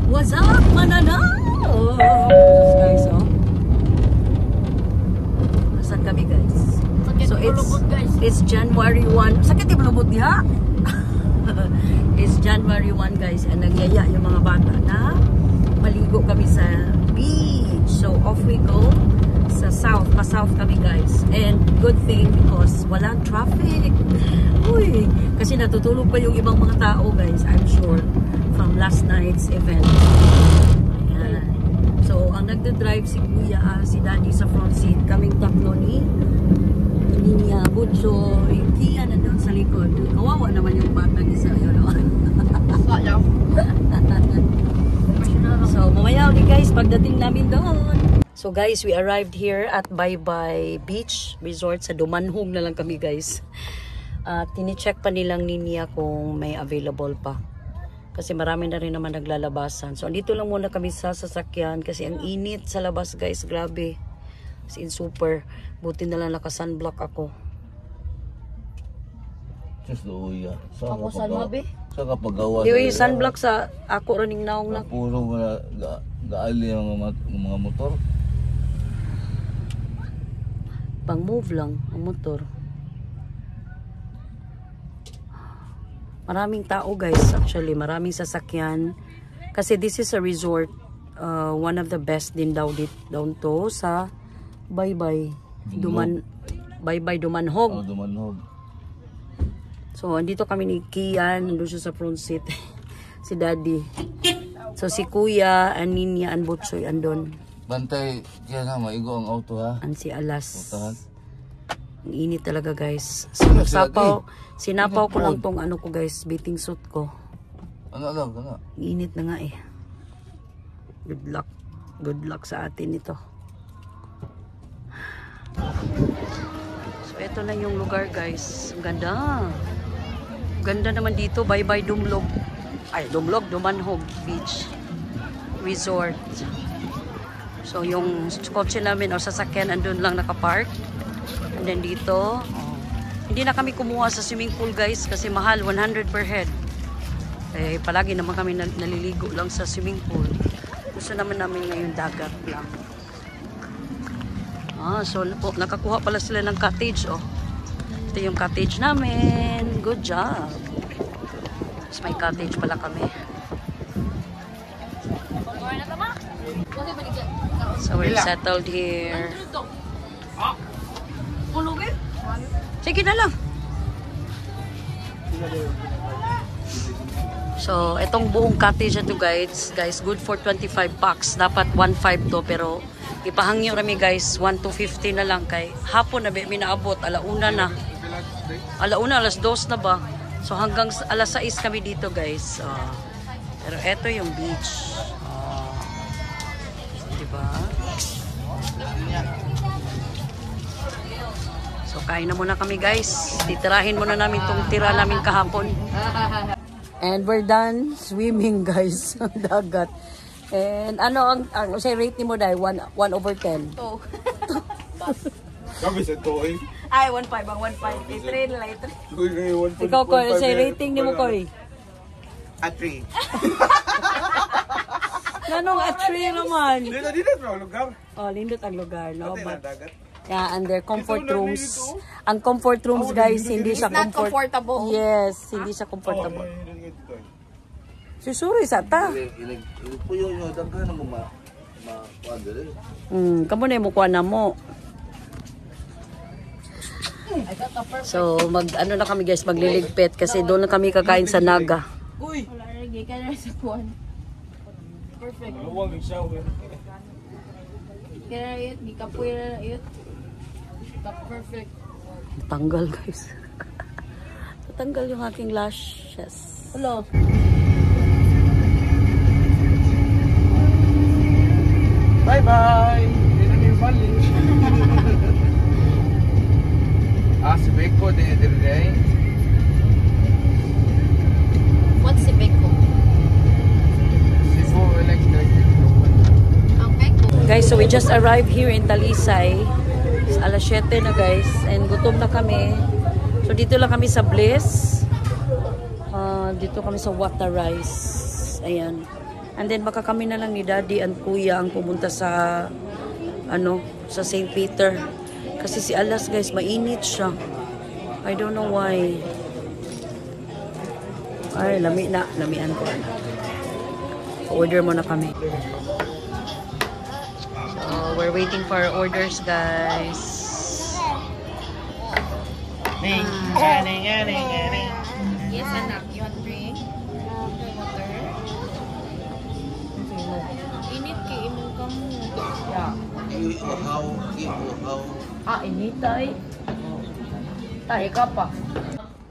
What's up, mananaw? Guys, oh. Nasaan kami, guys? So it's January 1. Sakit yung lubot niya? It's January 1, guys, and nagyaya yung mga bata na maligo kami sa beach. So off we go sa south. Pa-south kami, guys. And good thing because walang traffic. Uy, kasi natutulog pa yung ibang mga tao, guys, I'm sure, from last night's event. Ayan. So ang nagdadrive si Kuya, si Daddy sa front seat. Kaming tatlo ni Ninya, Butchoy, Kia na doon sa likod. Kawawa naman yung bata isa. So mamaya ulit, guys, pagdating namin doon. So guys, we arrived here at Bye Bye Beach Resort. Sa Dumanhog na lang kami, guys. Tinicheck pa nilang Ninya kung may available pa. Kasi marami na rin naman naglalabasan. So andito lang muna kami sa sasakyan kasi ang init sa labas, guys. Grabe. As in super. Buti na lang naka-sunblock ako. Just uya. Ako salmabi? Sa kapagawa. Di yung sunblock sa ako running naong na. Puro gaali ang mga motor. Pang move lang ang motor. Maraming tao, guys, actually. Maraming sasakyan. Kasi this is a resort. One of the best din daw down to sa Bye Bye Dumanhog. Oh, Dumanhog. So, andito kami ni Kian. Nandun siya sa front seat. Si Daddy. So, si Kuya, an Ninya, an Butchoy, andun. Bantay, kaya na, maigo ang auto, ha? An si Alas. Utahan. Ang init talaga, guys. So, sinapaw ko lang tong ano ko, guys, bathing suit ko. Ano? Ang init na nga eh. Good luck. Good luck sa atin ito. So, ito na yung lugar, guys. Ang ganda. Ganda naman dito. Bye Bye Dumlog. Ay, Dumanhog Beach Resort. So, yung kotse namin o sasakyan andun lang nakapark. And then dito, hindi na kami kumuha sa swimming pool, guys, kasi mahal, 100 per head. Eh, palagi naman kami naliligo lang sa swimming pool. Gusto naman namin ngayon dagat lang. So nakakuha pala sila ng cottage, oh. Ito yung cottage namin. Good job. Tapos may cottage pala kami. So we're settled here. Sige na lang. So itong buong cottage na to, guys, good for 25 bucks. Dapat 1.5 to, pero ipahangyo kami, guys, 1.250 na lang kay hapon na may naabot, alauna na. Alauna, alas 2 na ba? So hanggang alas 6 kami dito, guys. Pero eto yung beach. Diba? So kain na muna kami, guys. Titirahin muna namin tong tira namin kahapon. And we're done swimming, guys. Dagat. And ano ang say rate ni mo dai 1/10? 2. Kami sa toy. Ay 1.5 ang 1.5. I-train lang ito. Ikaw ko say rating ni mo ko eh. A 3. Nanong a 3 naman. Dito ang lugar. Oh, lindot ang lugar, no? But dagat. Yeah, and their comfort rooms. Ang comfort rooms, guys, hindi siya comfortable. Yes, hindi siya comfortable. Susuri sa ta. Puyo nyo, daghan mo ma-quadre. Kamo na yung mukha na mo. So, ano na kami, guys, magliligpit kasi doon na kami kakain sa Naga. Uy! Wala rin, ka na sa kuwan. Perfect. Kaya yun, di ka puwi na yun. Perfect. Natanggal, guys. Natanggal yung aking lashes. Hello. Bye-bye! Dito na yung balik. Si Beko din day. What's si Beko? Cebu Electric. Ang Beko. Guys, so we just arrived here in Talisay. It's alas 7 na, guys. And gutom na kami. So dito lang kami sa Bliss. Dito kami sa Water Rice. Ayan. And then baka kami na lang ni Daddy and Kuya ang pumunta sa sa St. Peter. Kasi si Alas guys, mainit siya. I don't know why. Ay, lamian ko. Order muna kami. So, we're waiting for our orders, guys. Yes, anak. You want drink? Water? Init kay imong kamo. Yeah. Initay. Tayo ka pa.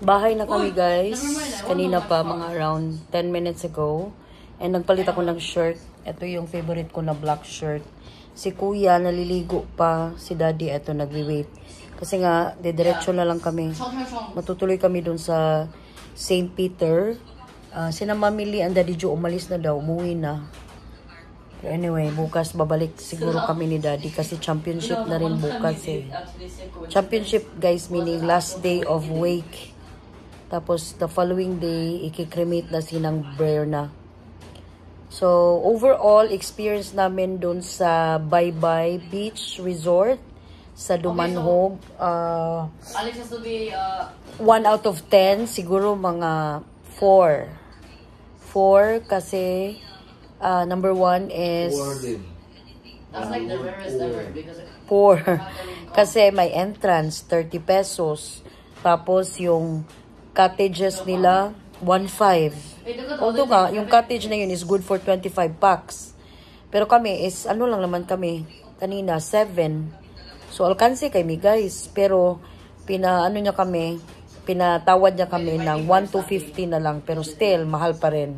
Bahay na kami, guys. Kanina pa, mga around 10 minutes ago. And nagpalit ako ng shirt. Ito yung favorite ko na black shirt. Si Kuya, naliligo pa. Si Daddy, ito, nagwi-wait. Kasi nga, diretso na lang kami. Matutuloy kami dun sa St. Peter. Sina Mamili and Daddy Joe, umalis na daw. Umuwi na. Pero anyway, bukas babalik siguro kami ni Daddy. Kasi championship na rin bukas eh. Championship, guys, meaning last day of wake. Tapos, the following day, ikikremate na sinang Berna. So, overall, experience namin dun sa Bye-Bye Beach Resort sa Dumanhog. 1 out of 10, siguro mga 4. 4 kasi number 1 is... That's like the rarest ever. 4. Kasi may entrance, 30 pesos. Tapos, yung cottages nila, 1.5. Although nga, yung cottage na yun is good for 25 packs. Pero kami is, lang naman kami, kanina, 7. So, alkansi kami, guys. Pero, pinatawad niya kami ng 1,250 na lang. Pero still, mahal pa rin.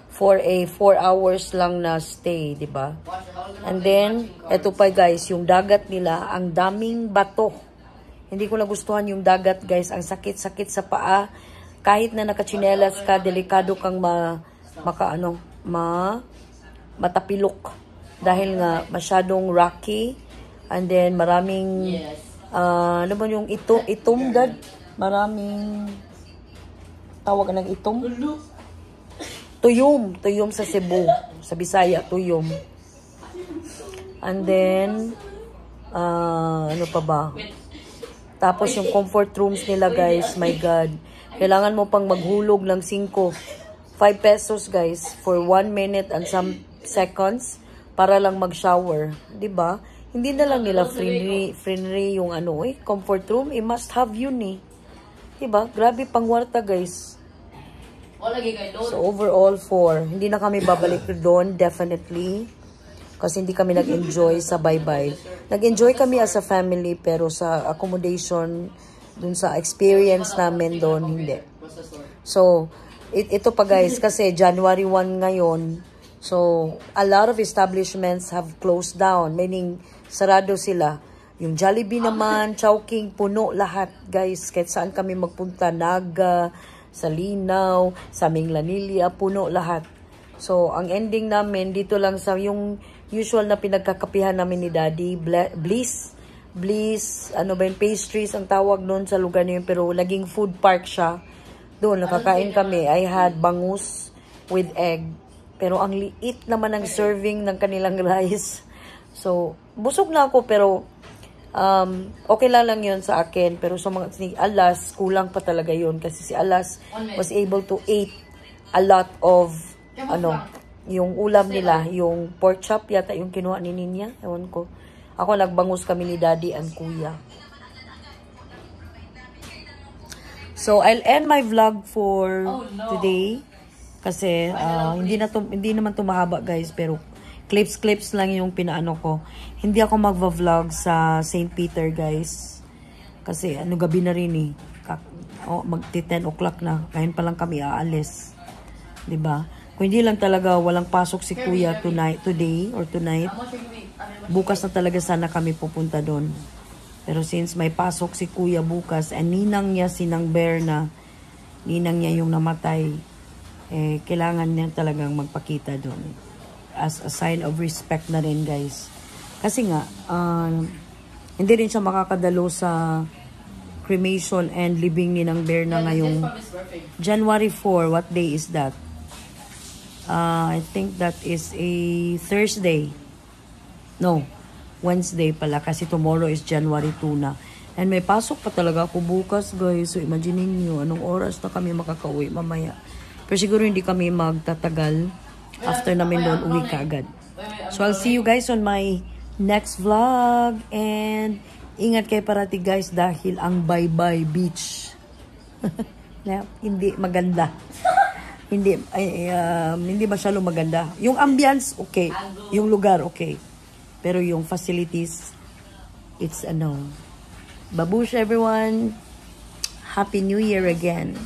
For a 4 hours lang na stay, di ba? And then, eto pa guys, yung dagat nila, ang daming bato. Hindi ko nagustuhan yung dagat, guys. Ang sakit-sakit sa paa. Kahit na nakachinelas ka, delikado kang matapilok. Dahil nga masyadong rocky. And then maraming, yung itom, dad? Maraming, tawag ng itom? Tuyom sa Cebu. Sa Bisaya, tuyom. And then, ano pa ba? Tapos yung comfort rooms nila, guys, my God. Kailangan mo pang maghulog ng 5 pesos, guys, for 1 minute and some seconds para lang mag-shower. Diba? Hindi na lang nila free yung comfort room. Must have yun eh. Diba? Grabe pangwarta, guys. So, overall, 4. Hindi na kami babalik doon, definitely. Kasi hindi kami nag-enjoy sa Bye-Bye. Nag-enjoy kami as a family, pero sa accommodation, dun sa experience namin doon, hindi. So, ito pa guys, kasi January 1 ngayon, so, a lot of establishments have closed down, meaning, sarado sila. Yung Jollibee naman, Chowking, puno lahat, guys. Kahit saan kami magpunta, Naga, sa Linaw, sa Minglanilla, puno lahat. So, ang ending namin, dito lang sa yung usual na pinagkakapihan namin ni Daddy, Bliss, pastries ang tawag doon sa lugar niyo, pero naging food park siya. Doon, nakakain kami. I had bangus with egg. Pero ang liit naman ang serving ng kanilang rice. So, busog na ako, pero okay lang yun sa akin. Pero sa mga, si Alas, kulang pa talaga yun. Kasi si Alas was able to eat a lot of, yung ulam nila, yung pork chop yata, yung kinuha ni Ninya. Ewan ko. Ako, nagbangus kami ni Daddy and Kuya. So, I'll end my vlog for today. Kasi, hindi naman to mahaba, guys. Pero, clips lang yung pinaano ko. Hindi ako magva-vlog sa St. Peter, guys. Kasi, gabi na rin eh. Magti 10 o'clock na. Ngayon pa lang kami aalis. Diba? Kung hindi lang talaga walang pasok si Kuya today or tonight, bukas na talaga sana kami pupunta doon. Pero since may pasok si Kuya bukas, and ninang niya sinang Berna, ninang niya yung namatay, kailangan niya talagang magpakita doon. As a sign of respect na rin, guys. Kasi nga, hindi rin siya makakadalo sa cremation and libing ni ng Berna ngayong January 4. What day is that? I think that is a Thursday. No, Wednesday pala kasi tomorrow is January 2 na. And may pasok pa talaga ako bukas, guys. So, imagine niyo anong oras na kami makakauwi mamaya. Pero siguro hindi kami magtatagal. After namin doon, uwi ka agad. So, I'll see you guys on my next vlog. And ingat kayo parati, guys, dahil ang Bye-Bye Beach hindi maganda. Hindi masyadong maganda. Yung ambience, okay. Yung lugar, okay. Pero yung facilities, it's a no. Babush, everyone. Happy New Year again.